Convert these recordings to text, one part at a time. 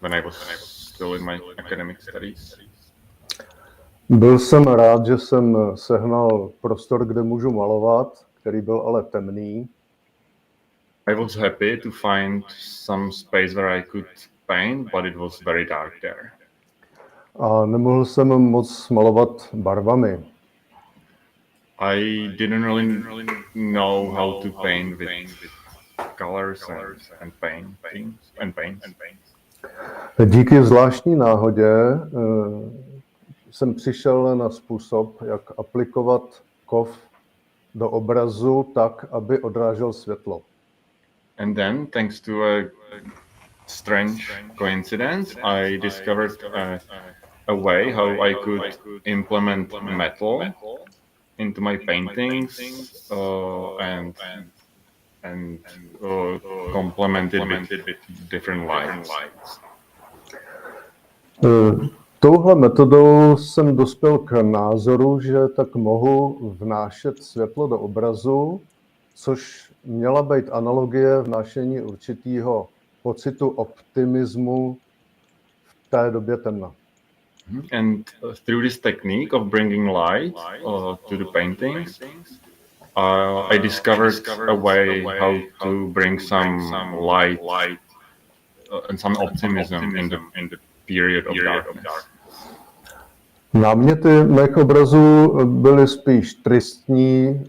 when I was still in my academic studies. Byl jsem rád, že jsem sehnal prostor, kde můžu malovat, který byl ale temný. I was happy to find some space where I could paint, but it was very dark there. A nemohl jsem moc malovat barvami. I didn't really know how to paint with colors and paints. Díky zvláštní náhodě jsem přišel na způsob, jak aplikovat kov do obrazu tak, aby odrážel světlo. And then, thanks to a strange coincidence, I discovered a way how I could implement metal into my paintings and complement it with different lights. Touhle metodou jsem dospěl k názoru, že tak mohu vnášet světlo do obrazu, což měla být analogie vnášení určitého pocitu optimismu v té době temna. And through this technique of bringing light to the paintings, I discovered a way how to bring some light and some optimism in the period of darkness. Náměty mých obrazů byly spíš tristní,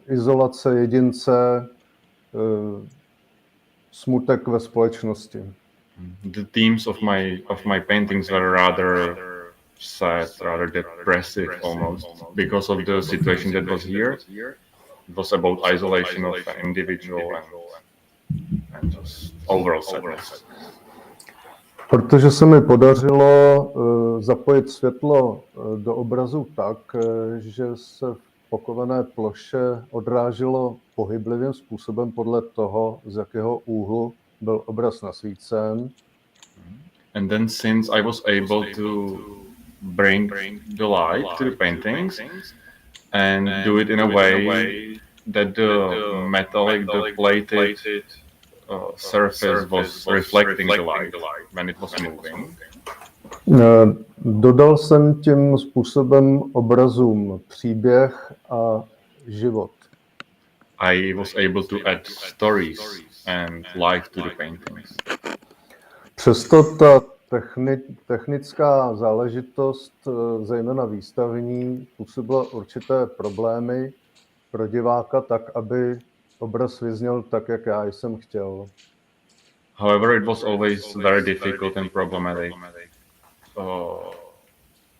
izolace jedince, smutek ve společnosti. The themes of my paintings were rather sad, rather depressive almost, because of the situation that was here. It was about isolation of an individual and just overall sadness. Protože se mi podařilo zapojit světlo do obrazu tak, že se v pokované ploše odráželo pohyblivým způsobem podle toho, z jakého úhlu byl obraz nasvícen. And then since I was able to bring the light to the paintings and do it in a way that the metallic, the plated surface was reflecting the light when it was moving. Dodal jsem tím způsobem obrazům příběh a život. I was able to add stories and life to the paintings. Přesto ta technická záležitost, zejména výstavní, působila určité problémy pro diváka tak, aby obraz vyzněl tak, jak já jsem chtěl. However, it was always very difficult and problematic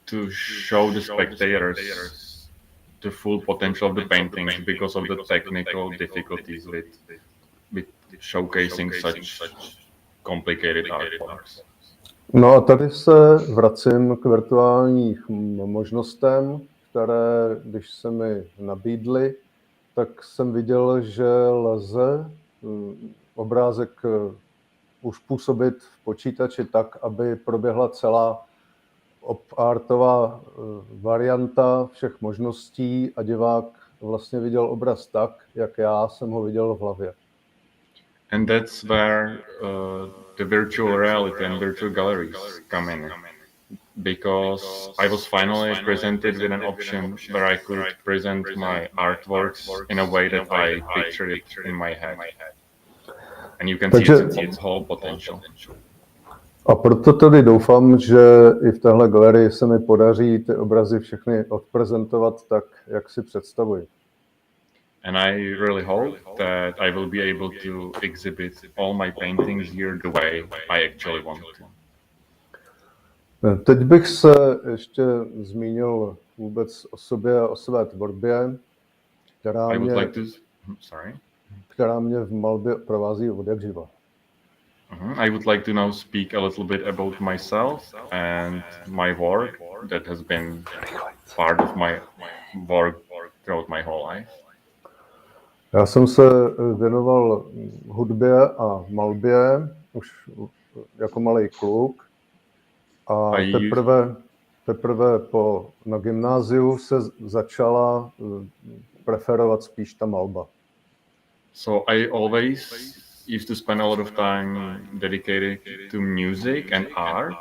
to show the spectators the full potential of the paintings because of the technical difficulties with showcasing such complicated art forms. No a tady se vracím k virtuálním možnostem, které, když se mi nabídly, tak jsem viděl, že lze obrázek uspůsobit v počítači tak, aby proběhla celá op-artová varianta všech možností a divák vlastně viděl obraz tak, jak já jsem ho viděl v hlavě. And that's where the virtual reality and virtual galleries come in, because I was finally presented with an option where I could present my artworks in a way that I pictured it in my head. And you can see its whole potential. A proto tedy doufám, že i v téhle galerii se mi podaří ty obrazy všechny odprezentovat tak, jak si představuji. And I really hope that I will be able to exhibit all my paintings here the way I actually want to. Teď bych se ještě zmínil vůbec o sobě a o své tvorbě, která mě v malbě provází od jak živa. I would like to now speak a little bit about myself and my work that has been part of my work throughout my whole life. Já jsem se věnoval hudbě a malbě už jako malý kluk a teprve na gymnáziu se začala preferovat spíš ta malba. So I always used to spend a lot of time dedicated to music and art,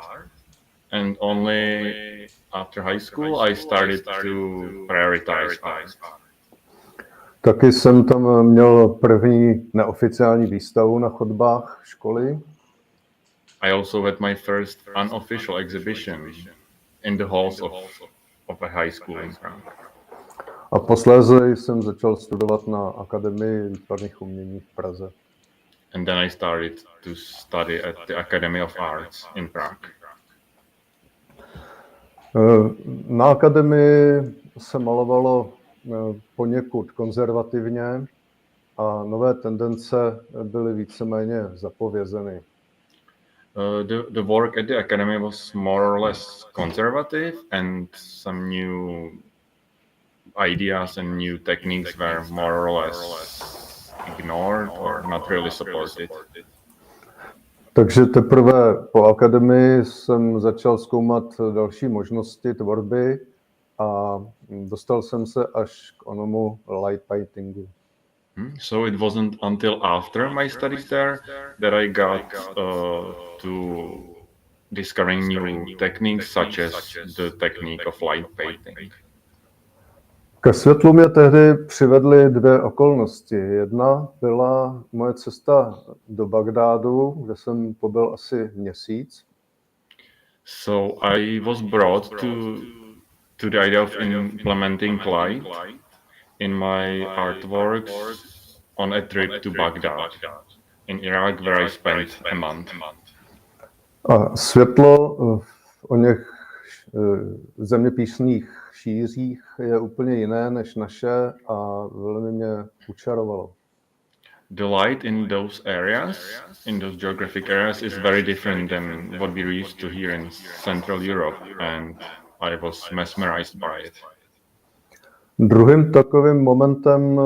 and only after high school I started to prioritize art. Taky jsem tam měl první neoficiální výstavu na chodbách školy. I also had my first unofficial exhibition in the halls of a high school in Prague. A posléze jsem začal studovat na Akademii výtvarných umění v Praze. And then I started to study at the Academy of Arts in Prague. Na akademii se malovalo poněkud konzervativně a nové tendence byly víceméně zapovězeny. The work at the academy was more or less conservative, and some new ideas and new techniques were more or less ignored or not really supported. Takže teprve po akademii jsem začal zkoumat další možnosti tvorby a dostal jsem se až k onomu light paintingu. So it wasn't until after my studies there that I got to discovering new techniques such as the technique of light painting. Ke světlu mě tehdy přivedly dvě okolnosti. Jedna byla moje cesta do Bagdádu, kde jsem pobyl asi měsíc. So I was brought to the idea of implementing light in my artworks on a trip to Baghdad in Iraq, where I spent a month. A světlo v oněch zeměpisných šířích je úplně jiné než naše a velmi mě učarovalo. The light in those areas, in those geographic areas, is very different than what we used to here in Central Europe, and I was mesmerized by it. Druhým takovým momentem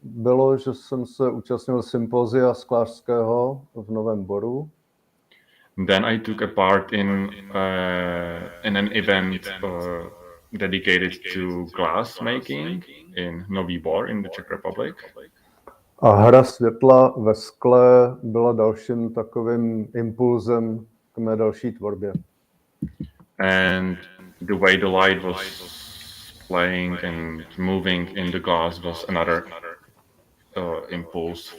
bylo, že jsem se účastnil sympozia sklářského v Novém Boru. Then I took a part in an event dedicated to glass making in Nový Bor in the Czech Republic. A hra světla ve skle byla dalším takovým impulzem k mé další tvorbě. And the way the light was playing and moving in the glass was another impulse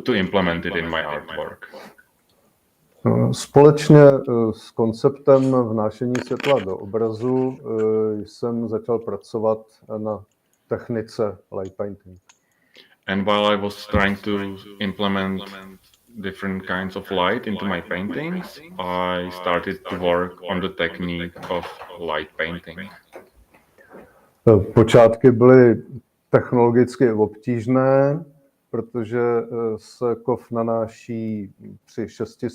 to implement it in my artwork. Společně s konceptem vnášení světla do obrazu jsem začal pracovat na technice light painting. And while I was trying to implement different kinds of light into my paintings, I started to work on the technique of light painting. Počátky byly technologicky obtížné, protože se kov nanáší při 600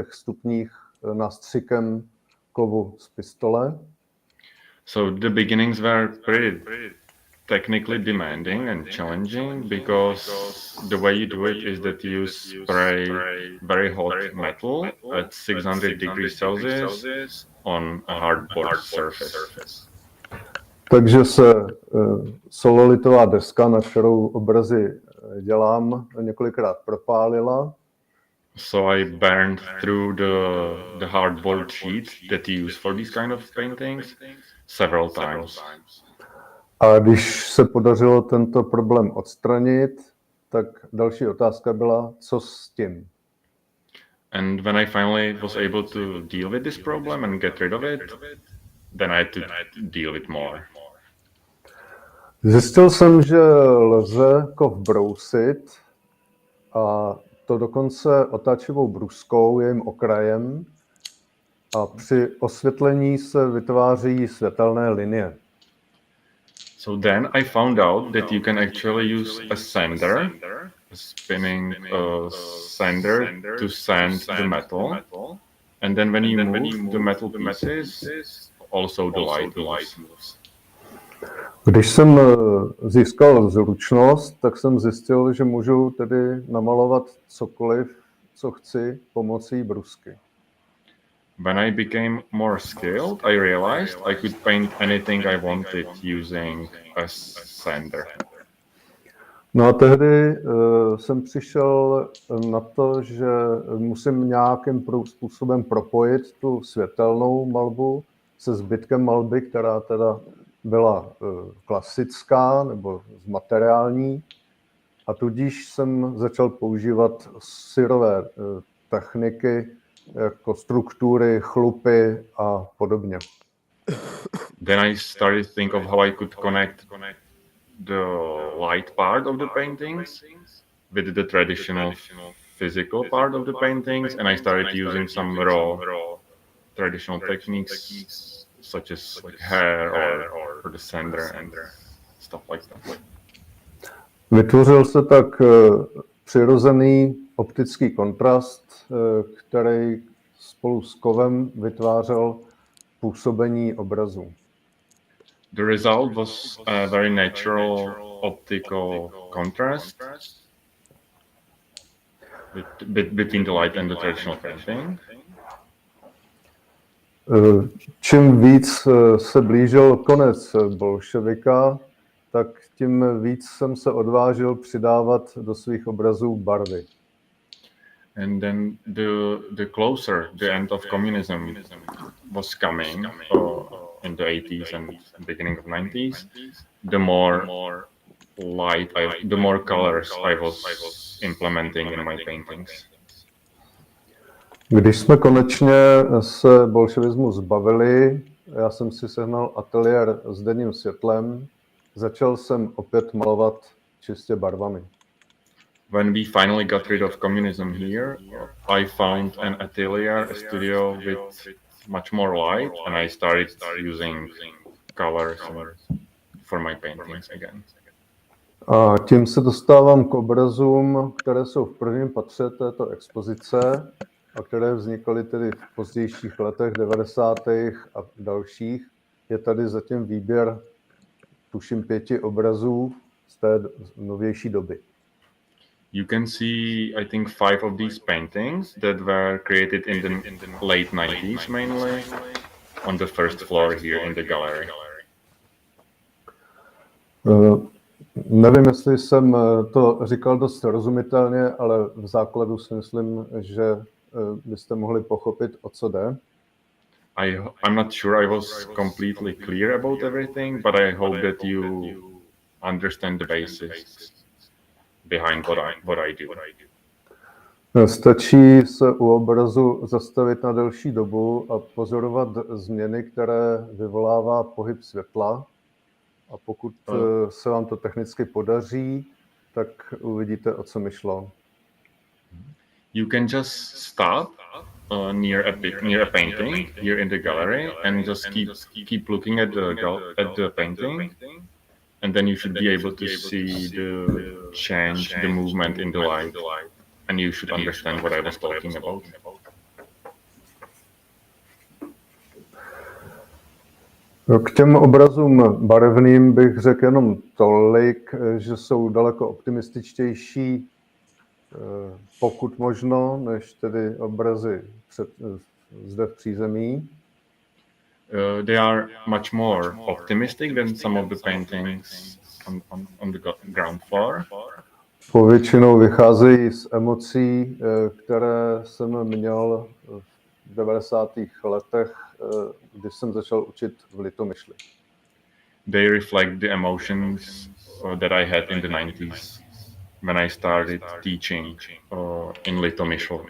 stupních nástřikem kovu z pistole. So the beginnings were pretty technically demanding and challenging, because the way you do it is that you spray very hot metal at 600 degrees Celsius on a hardboard surface. Takže se sololitová deska, na kterou obrazy dělám, několikrát propálila. So I burned through the hardboard sheet that you use for these kind of paintings several times. A když se podařilo tento problém odstranit, tak další otázka byla, co s tím? And when I finally was able to deal with this problem and get rid of it, then I had to deal with more. Zjistil jsem, že lze kov brousit, a to dokonce otáčivou bruskou, jejím okrajem, a při osvětlení se vytváří světelné linie. So then I found out that you can actually use a sander, a spinning sander, to sand the metal, and then when you move the metal pieces, also the light moves. Když jsem získal zručnost, tak jsem zjistil, že můžu tedy namalovat cokoliv, co chci, pomocí brusky. When I became more skilled, I realized I could paint anything I wanted using a sander. No a tehdy jsem přišel na to, že musím nějakým způsobem propojit tu světelnou malbu se zbytkem malby, která teda byla klasická nebo materiální. A tudíž jsem začal používat syrové techniky jako struktury, chlupy a podobně. Then I started to think of how I could connect the light part of the paintings with the traditional physical part of the paintings, and I started using some raw traditional techniques such as like hair or the sander and stuff like that. Vytvořil se tak přirozený optický kontrast, který spolu s kovem vytvářel působení obrazu. The result was a very natural optical contrast between the light and the traditional painting. Čím víc se blížil konec bolševika, tak tím víc jsem se odvážil přidávat do svých obrazů barvy. And then the closer the end of communism was coming in the 80s and beginning of 90s, the more light, the more colors I was implementing in my paintings. Když jsme konečně se bolševismu zbavili, já jsem si sehnal ateliér s denním světlem, začal jsem opět malovat čistě barvami. When we finally got rid of communism here, I found an atelier, a studio with much more light, and I started using colors for my paintings again. A tím se dostávám k obrazům, které jsou v prvním patře této expozice a které vznikaly tedy v pozdějších letech 90. a dalších. Je tady zatím výběr, tuším, 5 obrazů z té novější doby. You can see, I think, 5 of these paintings that were created in the late 90s mainly on the first floor here in the gallery. Nevím, jestli jsem to říkal dost rozumitelně, ale v základu si myslím, že byste mohli pochopit, o co jde. I'm not sure I was completely clear about everything, but I hope that you understand the basics behind what I do. Stačí se u obrazu zastavit na delší dobu a pozorovat změny, které vyvolává pohyb světla. A pokud se vám to technicky podaří, tak uvidíte, o co mi šlo. You can just stop near a painting here in the gallery and just keep looking at the painting, and then you should be able to see the change, the movement in the light, and you should understand what I was talking about. K těm obrazům barevným bych řekl jenom tolik, že jsou daleko optimističtější, pokud možno, než tedy obrazy zde v přízemí. They are much more optimistic than some of the paintings on the ground floor. Povětšinou vycházejí z emocí, které jsem měl v 90. letech, když jsem začal učit v Litomyšli. They reflect the emotions that I had in the 90s when I started teaching in Litomyšl,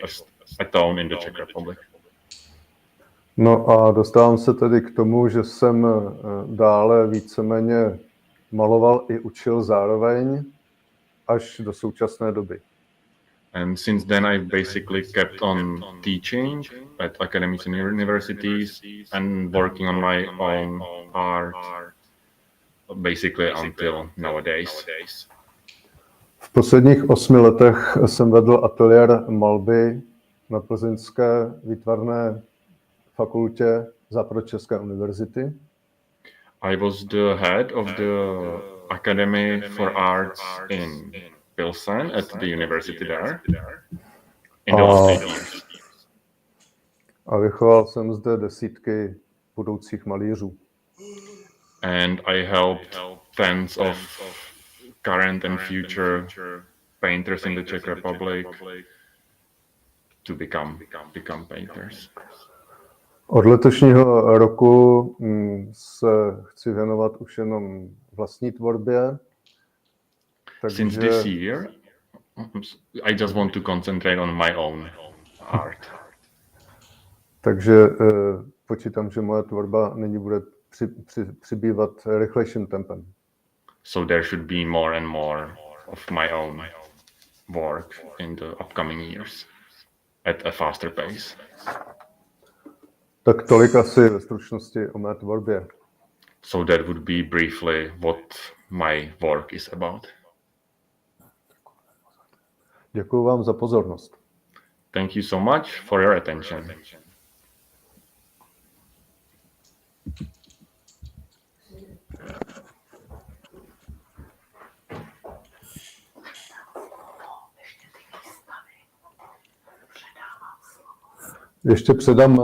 a town in the Czech Republic. No a dostávám se tedy k tomu, že jsem dále víceméně maloval i učil zároveň až do současné doby. And since then I've basically kept on teaching at academies and universities and working on my own art basically until nowadays. V posledních 8 letech jsem vedl ateliér malby na Plzeňské výtvarné fakultě Západočeské univerzity. I was the head of the Academy for Arts in Pilsen at the university there. In the last 8 years. A vychoval jsem zde desítky budoucích malířů. And I helped tens of current and future painters in the Czech Republic to become painters. Od letošního roku se chci věnovat už jenom vlastní tvorbě. Since this year, I just want to concentrate on my own art. Takže počítám, že moje tvorba nyní bude přibývat rychlejším tempem. So there should be more and more of my own work in the upcoming years at a faster pace. Tak tolik asi ve stručnosti o mé tvorbě. So that would be briefly what my work is about. Děkuji vám za pozornost. Thank you so much for your attention. Ještě předám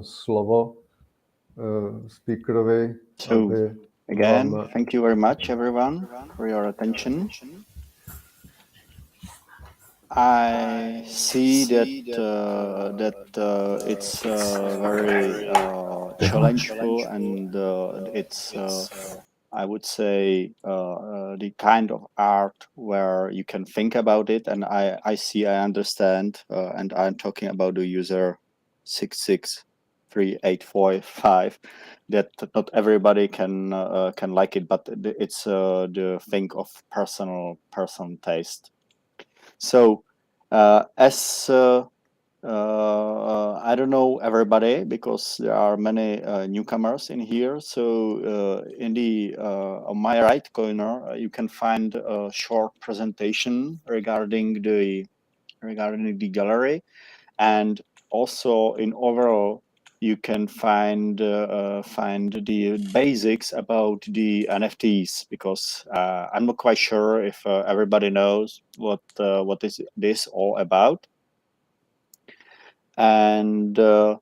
slovo speakerovi. So again, thank you very much, everyone, for your attention. I see that it's very challenging, and it's I would say the kind of art where you can think about it, and I understand, and I'm talking about the user 6638455. That not everybody can like it, but it's the thing of personal taste. So as I don't know everybody because there are many newcomers in here. So in the on my right corner, you can find a short presentation regarding the gallery, and also in overall you can find the basics about the NFTs, because I'm not quite sure if everybody knows what is this all about. And the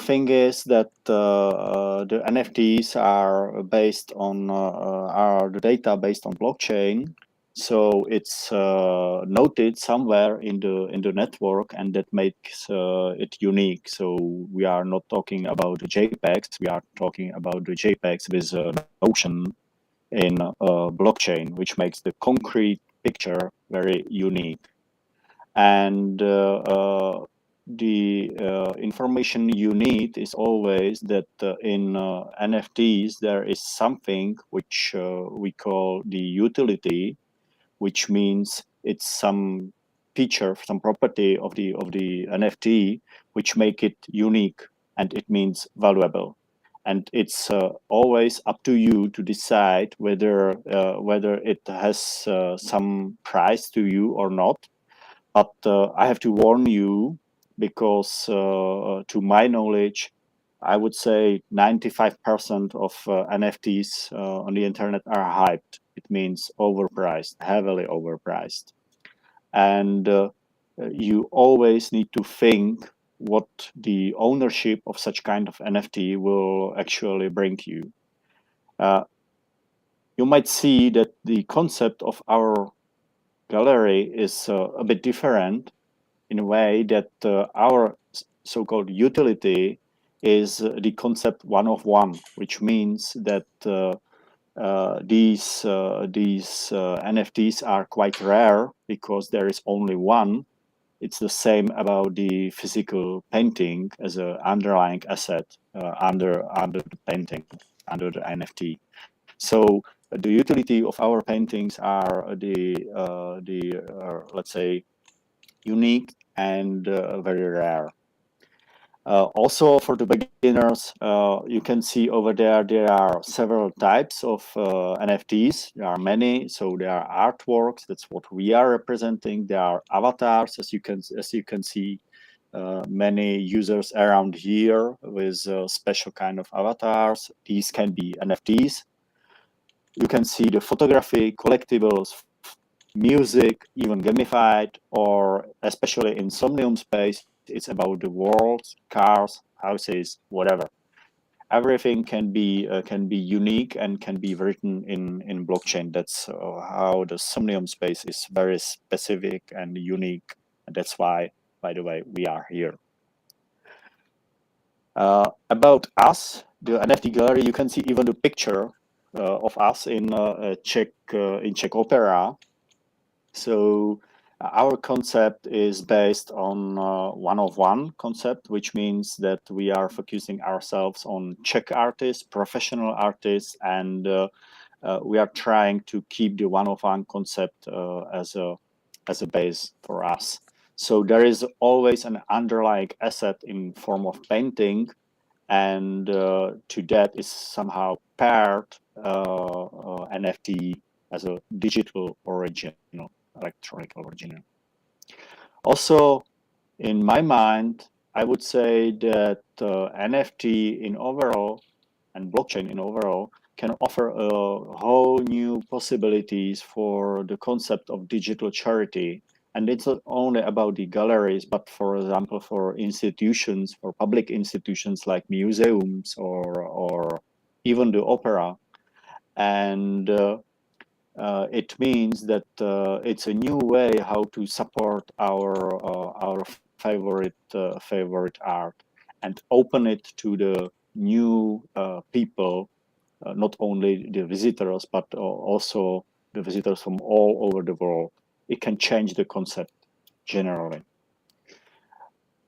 thing is that the NFTs are based on are the data based on blockchain, so it's noted somewhere in the network, and that makes it unique. So we are not talking about the JPEGs; we are talking about the JPEGs with notion in blockchain, which makes the concrete picture very unique. And the information you need is always that in NFTs there is something which we call the utility, which means it's some feature, some property of the NFT which make it unique, and it means valuable. And it's always up to you to decide whether it has some price to you or not. But I have to warn you, because to my knowledge, I would say 95% of NFTs on the internet are hyped. It means overpriced, heavily overpriced. And you always need to think what the ownership of such kind of NFT will actually bring you. You might see that the concept of our gallery is a bit different, in a way that our so-called utility is the concept one of one, which means that these NFTs are quite rare because there is only one. It's the same about the physical painting as an underlying asset under the painting, under the NFT. So the utility of our paintings are let's say unique and very rare. Also, for the beginners, you can see over there are several types of NFTs. There are many. So there are artworks. That's what we are representing. There are avatars, as you can see. Many users around here with special kind of avatars. These can be NFTs. You can see the photography, collectibles, music, even gamified, or especially in Somnium space, it's about the worlds, cars, houses, whatever. everything can be unique and can be written in blockchain. That's how the Somnium space is very specific and unique. And that's why, by the way, we are here. About us, the NFT gallery, you can see even the picture of us in Czech Opera. So our concept is based on one-of-one concept, which means that we are focusing ourselves on Czech artists, professional artists, and we are trying to keep the one-of-one concept as a base for us. So there is always an underlying asset in form of painting, and to that is somehow paired NFT as a digital original, electronic original. Also, in my mind, I would say that NFT in overall and blockchain in overall can offer a whole new possibilities for the concept of digital charity. And it's not only about the galleries, but for example, for institutions, for public institutions like museums or even the opera. And it means that it's a new way how to support our favorite art and open it to the new people, not only the visitors, but also the visitors from all over the world. It can change the concept generally.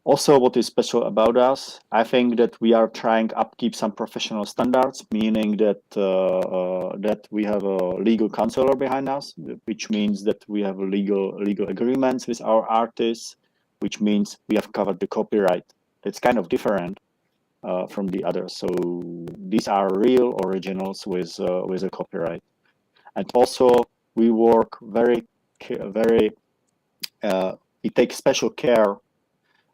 Also, what is special about us, I think that we are trying upkeep some professional standards, meaning that that we have a legal counselor behind us, which means that we have legal agreements with our artists, which means we have covered the copyright. It's kind of different from the others. So these are real originals with a copyright, and also we work very. We take special care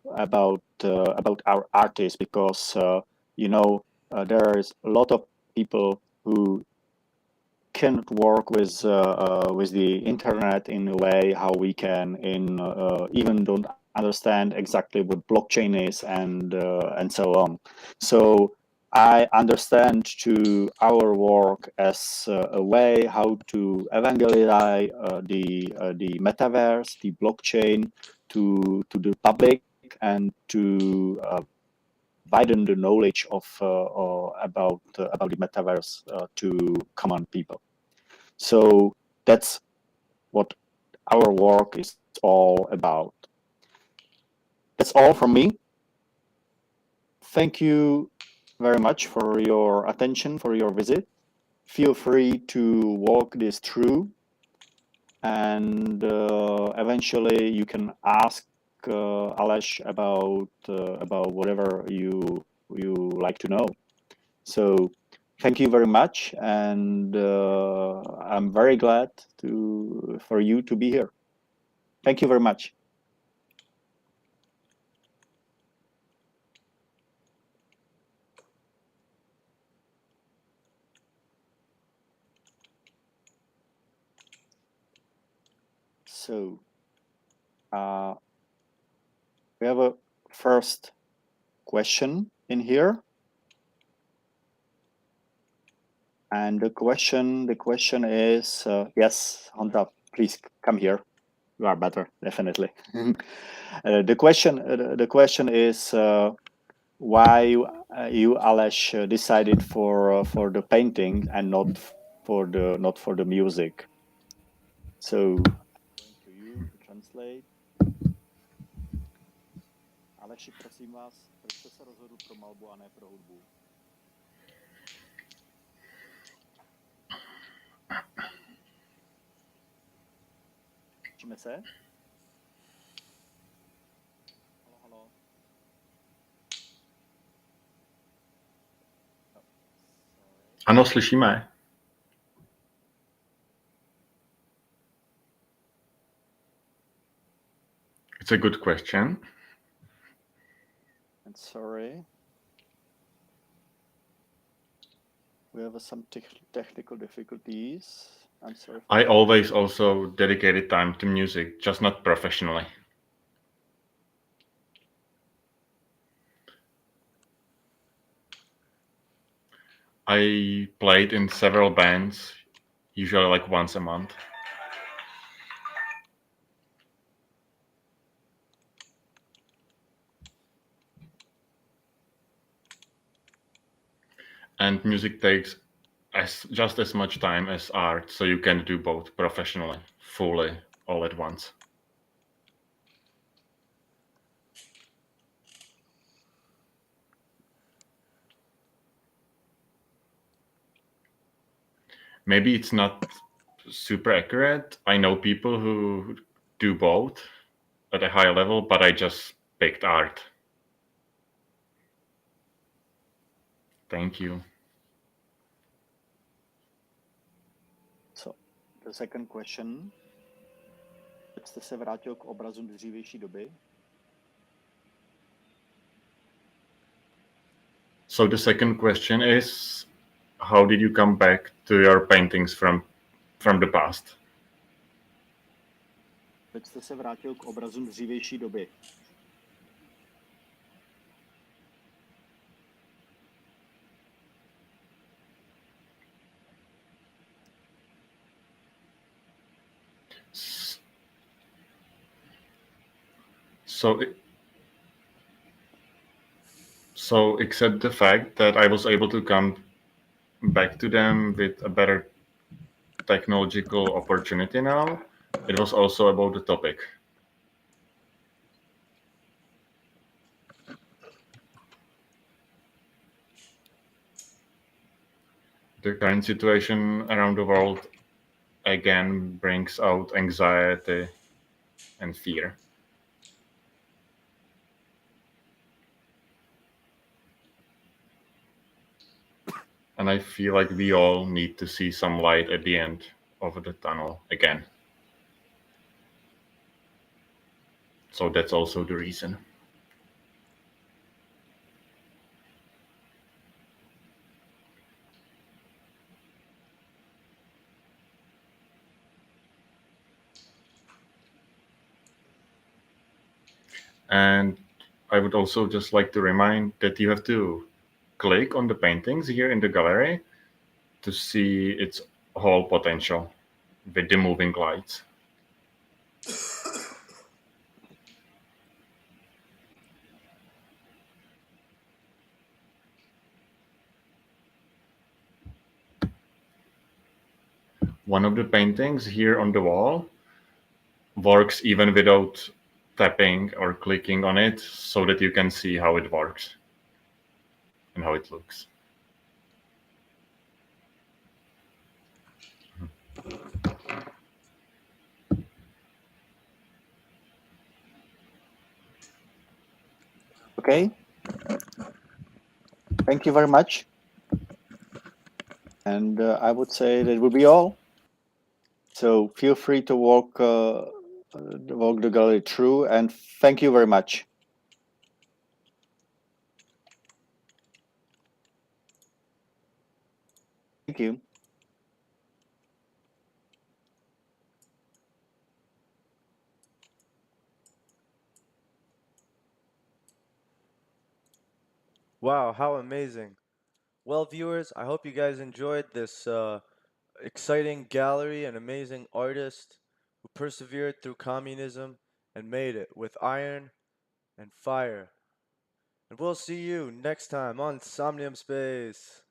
about our artists, because there is a lot of people who cannot work with the internet in a way how we can, even don't understand exactly what blockchain is and so on. So I understand to our work as a way how to evangelize the metaverse, the blockchain, to the public, and to widen the knowledge of about the metaverse to common people. So that's what our work is all about. That's all from me. Thank you very much for your attention, for your visit. Feel free to walk this through, and eventually you can ask Aleš about whatever you like to know. So thank you very much, and I'm very glad for you to be here. Thank you very much. So we have a first question in here, and the question is yes, Honda, please come here. You are better, definitely. The question is why you Aleš decided for the painting and not for the music. So I'm going to you to translate. Aleši, prosím vás, proč jste se rozhodl pro malbu a ne pro hudbu? Učíme se? Halo, halo. Oh, Ano, slyšíme. It's a good question. I'm sorry. We have some technical difficulties. I'm sorry. I always also dedicated time to music, just not professionally. I played in several bands, usually like once a month. And music takes just as much time as art, so you can do both professionally, fully, all at once. Maybe it's not super accurate. I know people who do both at a high level, but I just picked art. Thank you. So, the second question. Jste se vrátil k obrazům dřívější doby? So the second question is, how did you come back to your paintings from the past? Teď jste se vrátil k obrazům dřívější doby. So except the fact that I was able to come back to them with a better technological opportunity now, it was also about the topic. The current situation around the world again brings out anxiety and fear. And I feel like we all need to see some light at the end of the tunnel again. So that's also the reason. And I would also just like to remind that you have to click on the paintings here in the gallery to see its whole potential with the moving lights. One of the paintings here on the wall works even without tapping or clicking on it, so that you can see how it works and how it looks. Okay. Thank you very much. And I would say that will be all. So feel free to walk the gallery through, and thank you very much. Thank you. Wow, how amazing. Well, viewers, I hope you guys enjoyed this exciting gallery and amazing artist who persevered through communism and made it with iron and fire. And we'll see you next time on Somnium Space.